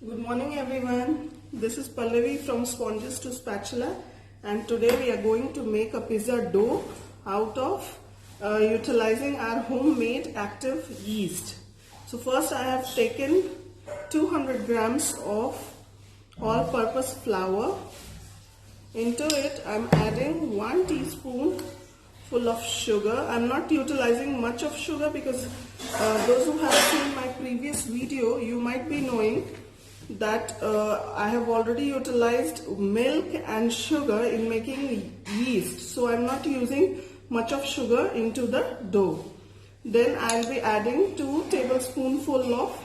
Good morning everyone. This is Pallavi from Sponges to Spatula, and today we are going to make a pizza dough out of utilizing our homemade active yeast. So first I have taken 200 grams of all-purpose flour. Into it I am adding 1 teaspoon full of sugar. I am not utilizing much of sugar because those who have seen my previous video, you might be knowing that I have already utilized milk and sugar in making yeast, so I'm not using much of sugar into the dough. Then I'll be adding 2 tablespoonfuls of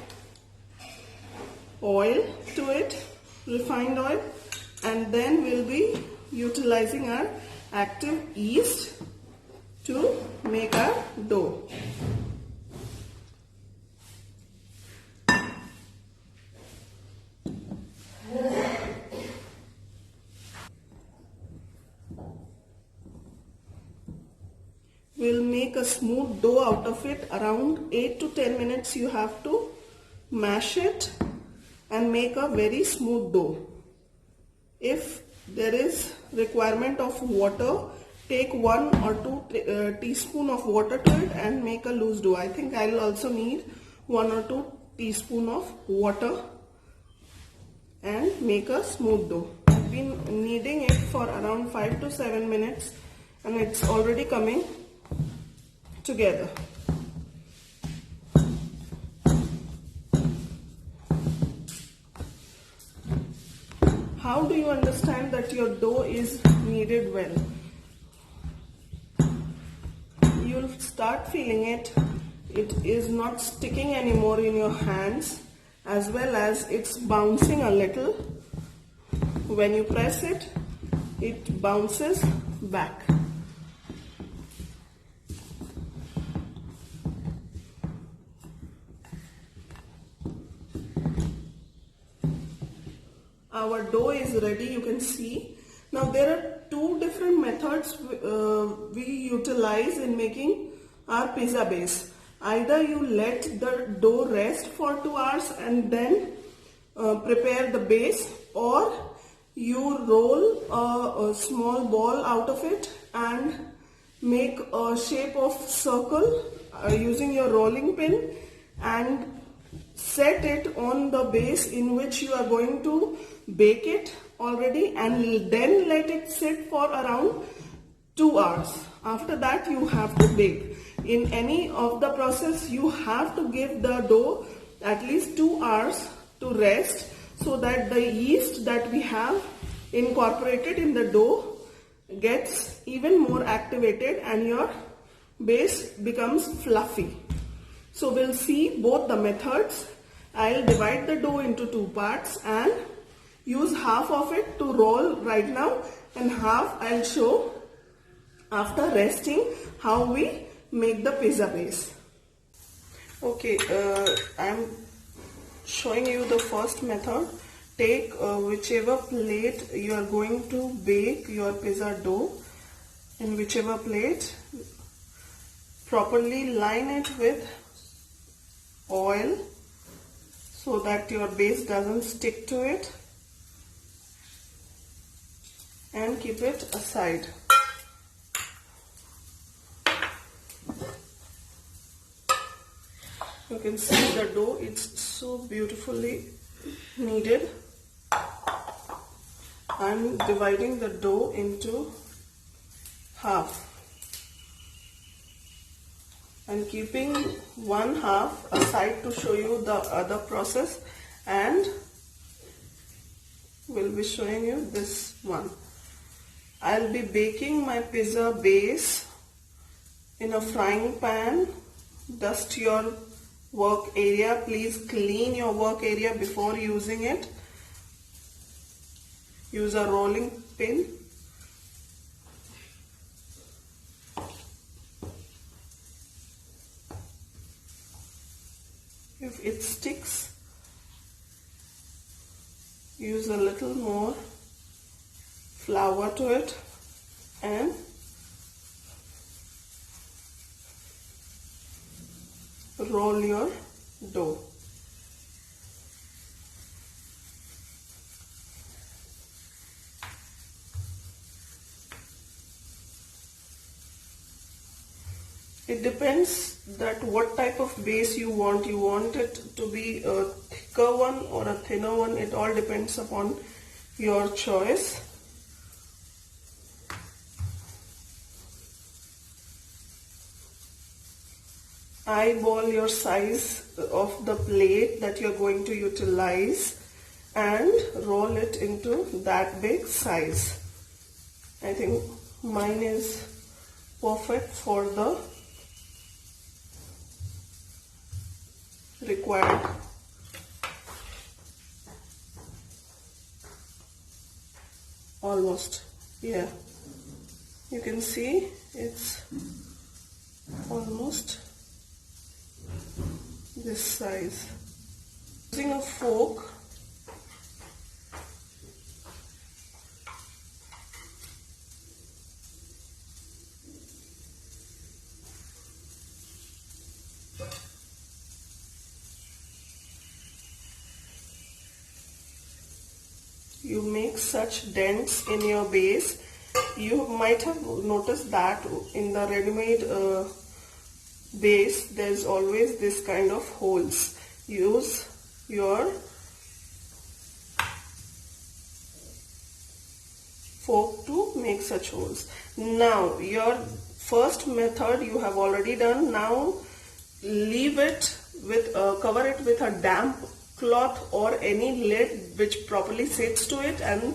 oil to it, refined oil, and then we'll be utilizing our active yeast to make our dough. We'll make a smooth dough out of it. Around 8 to 10 minutes you have to mash it and make a very smooth dough. If there is requirement of water, take 1 or 2 teaspoon of water to it and make a loose dough. I think I'll also need 1 or 2 teaspoon of water and make a smooth dough. I've been kneading it for around 5 to 7 minutes and it's already coming together. How do you understand that your dough is kneaded well? You'll start feeling it. It is not sticking anymore in your hands, as well as it's bouncing a little. When you press it, it bounces back. Our dough is ready, you can see. Now there are 2 different methods we utilize in making our pizza base. Either you let the dough rest for 2 hours and then prepare the base, or you roll a small ball out of it and make a shape of circle using your rolling pin and set it on the base in which you are going to bake it already, and then let it sit for around 2 hours. After that you have to bake. In any of the process you have to give the dough at least 2 hours to rest so that the yeast that we have incorporated in the dough gets even more activated and your base becomes fluffy. So we'll see both the methods. I'll divide the dough into 2 parts and use half of it to roll right now, and half I'll show after resting how we make the pizza base. Okay, I'm showing you the first method. Take whichever plate you are going to bake your pizza dough. In whichever plate, properly line it with oil so that your base doesn't stick to it, and keep it aside. You can see the dough, it's so beautifully kneaded. I'm dividing the dough into half and keeping one half aside to show you the other process, and we'll be showing you this one. I'll be baking my pizza base in a frying pan. Dust your work area. Please clean your work area before using it. Use a rolling pin. If it sticks, use a little more flour to it and roll your dough. It depends that what type of base you want. You want it to be a thicker one or a thinner one. It all depends upon your choice. Eyeball your size of the plate that you're going to utilize and roll it into that big size. I think mine is perfect for the required almost. Yeah, you can see it's almost this size. Using a fork, you make such dents in your base. You might have noticed that in the ready-made base there's always this kind of holes. Use your fork to make such holes. Now your first method you have already done. Now leave it with cover it with a damp cloth or any lid which properly sits to it, and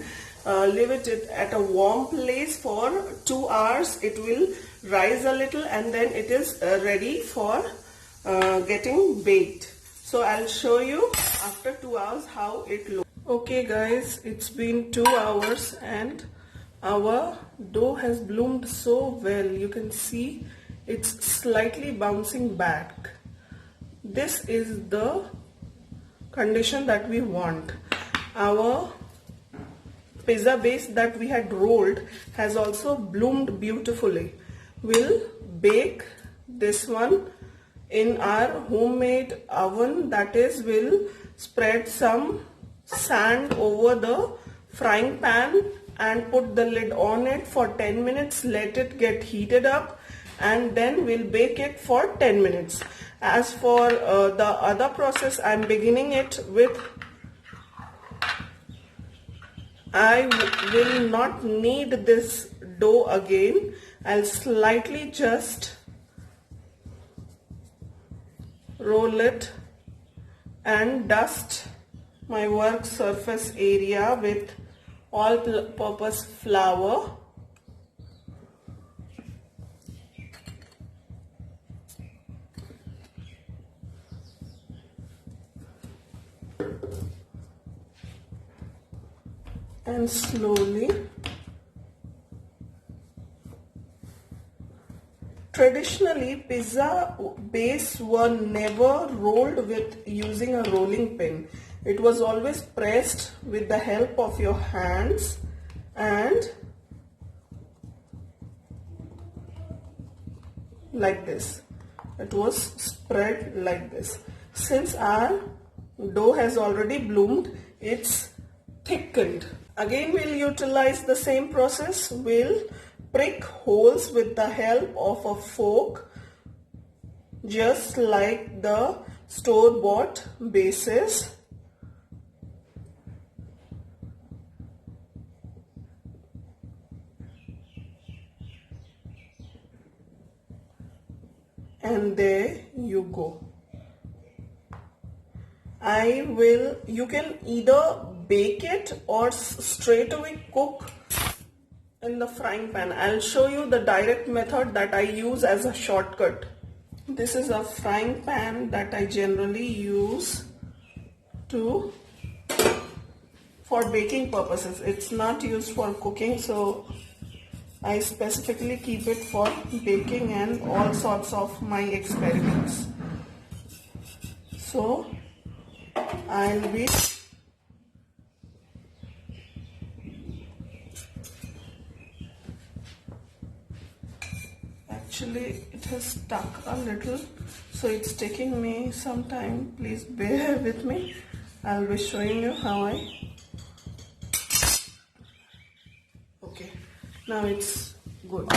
leave it at a warm place for 2 hours. It will rise a little and then it is ready for getting baked. So I'll show you after 2 hours how it looks. Okay guys, it's been 2 hours and our dough has bloomed so well. You can see it's slightly bouncing back. This is the condition that we want. Our pizza base that we had rolled has also bloomed beautifully. We'll bake this one in our homemade oven. That is, we'll spread some sand over the frying pan and put the lid on it for 10 minutes. Let it get heated up and then we'll bake it for 10 minutes. As for the other process, I'm beginning it with, I will not knead this dough again. I'll slightly just roll it and dust my work surface area with all-purpose flour. And slowly, traditionally pizza base were never rolled with using a rolling pin. It was always pressed with the help of your hands and like this. It was spread like this. Since our dough has already bloomed, it's thickened. Again, we'll utilize the same process. We'll prick holes with the help of a fork, just like the store-bought bases. And there you go. You can either bake it or straight away cook in the frying pan. I'll show you the direct method that I use as a shortcut. This is a frying pan that I generally use for baking purposes. It's not used for cooking, so I specifically keep it for baking and all sorts of my experiments. So I'll be actually it has stuck a little, so it's taking me some time. Please bear with me. I'll be showing you how okay, now it's good.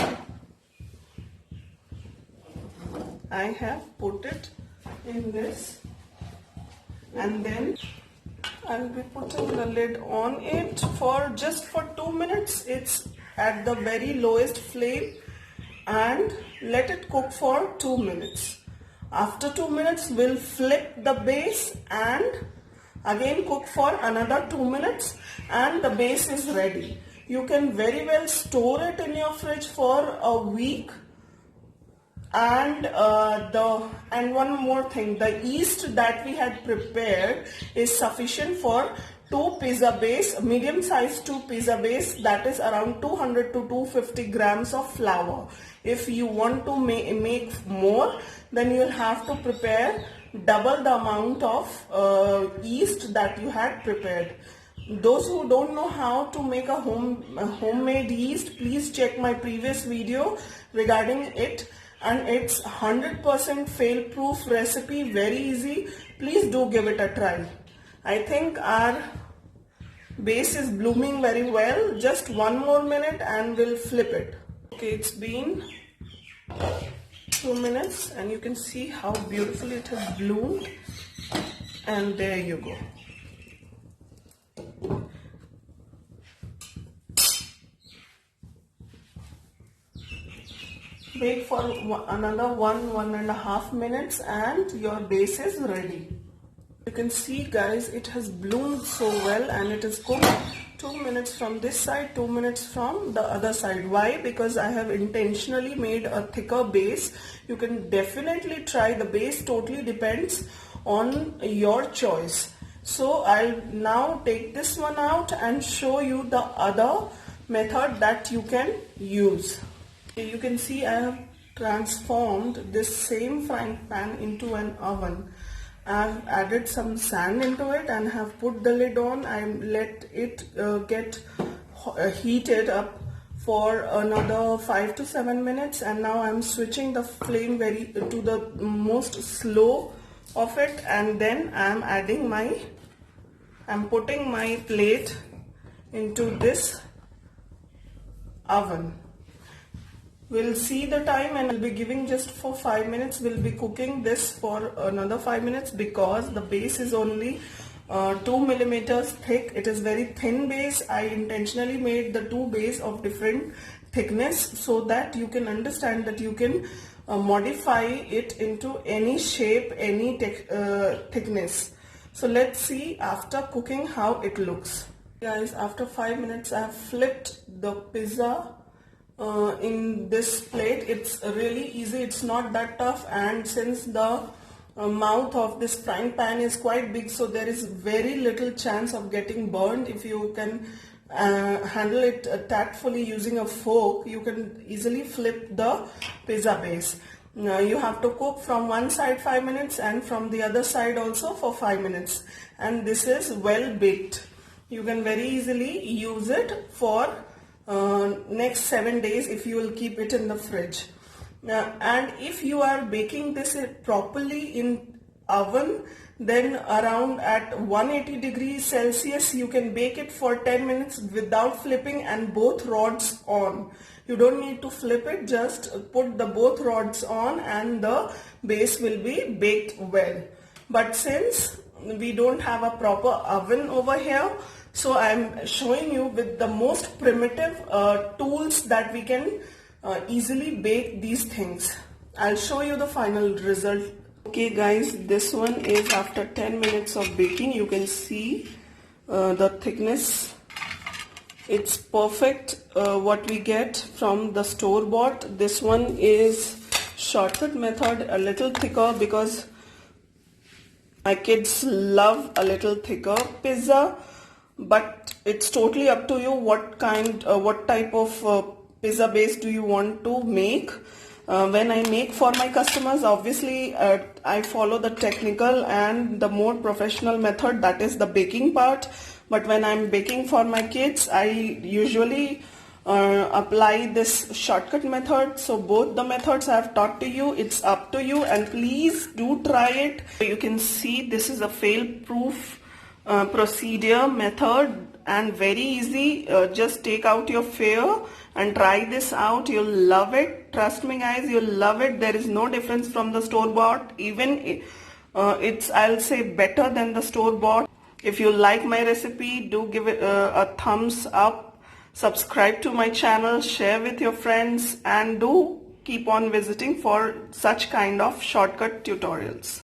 I have put it in this, and then I'll be putting the lid on it for just for 2 minutes. It's at the very lowest flame, and let it cook for 2 minutes. After 2 minutes, we'll flip the base and again cook for another 2 minutes, and the base is ready. You can very well store it in your fridge for a week. And one more thing, the yeast that we had prepared is sufficient for 2 pizza base, medium size 2 pizza base, that is around 200 to 250 grams of flour. If you want to make more, then you'll have to prepare double the amount of yeast that you had prepared. Those who don't know how to make a homemade yeast, please check my previous video regarding it, and it's 100% fail-proof recipe, very easy. Please do give it a try. I think our base is blooming very well. Just 1 more minute and we'll flip it. Okay, it's been 2 minutes and you can see how beautifully it has bloomed, and there you go. Wait for another 1.5 minutes and your base is ready. You can see, guys, it has bloomed so well, and it is cooked 2 minutes from this side, 2 minutes from the other side. Why? Because I have intentionally made a thicker base. You can definitely try. The base totally depends on your choice. So I'll now take this one out and show you the other method that you can use. You can see I have transformed this same frying pan into an oven. I've added some sand into it and have put the lid on. I let it get heated up for another 5 to 7 minutes, and now I'm switching the flame to the most slow of it, and then I'm putting my plate into this oven. We'll see the time, and we'll be giving just for 5 minutes. We'll be cooking this for another 5 minutes because the base is only 2 millimeters thick. It is very thin base. I intentionally made the two base of different thickness so that you can understand that you can modify it into any shape, any thickness. So let's see after cooking how it looks. Guys, after 5 minutes I have flipped the pizza in this plate. It's really easy, it's not that tough, and since the mouth of this frying pan is quite big, so there is very little chance of getting burned. If you can handle it tactfully using a fork, you can easily flip the pizza base. Now you have to cook from one side 5 minutes and from the other side also for 5 minutes, and this is well baked. You can very easily use it for next 7 days if you will keep it in the fridge. And if you are baking this properly in oven, then around at 180 degrees Celsius you can bake it for 10 minutes without flipping and both rods on. You don't need to flip it, just put the both rods on and the base will be baked well. But since we don't have a proper oven over here, so I'm showing you with the most primitive tools that we can easily bake these things. I'll show you the final result. Okay guys, this one is after 10 minutes of baking. You can see the thickness. It's perfect what we get from the store-bought. This one is shortcut method, a little thicker because my kids love a little thicker pizza. But it's totally up to you what type of pizza base do you want to make. When I make for my customers, obviously I follow the technical and the more professional method, that is the baking part. But when I'm baking for my kids, I usually apply this shortcut method. So both the methods I have taught to you, it's up to you, and please do try it. You can see this is a fail-proof procedure, method, and very easy. Just take out your fear and try this out. You'll love it. Trust me guys, you'll love it. There is no difference from the store-bought. Even it's, I'll say, better than the store-bought. If you like my recipe, do give it a thumbs up. Subscribe to my channel, share with your friends, and do keep on visiting for such kind of shortcut tutorials.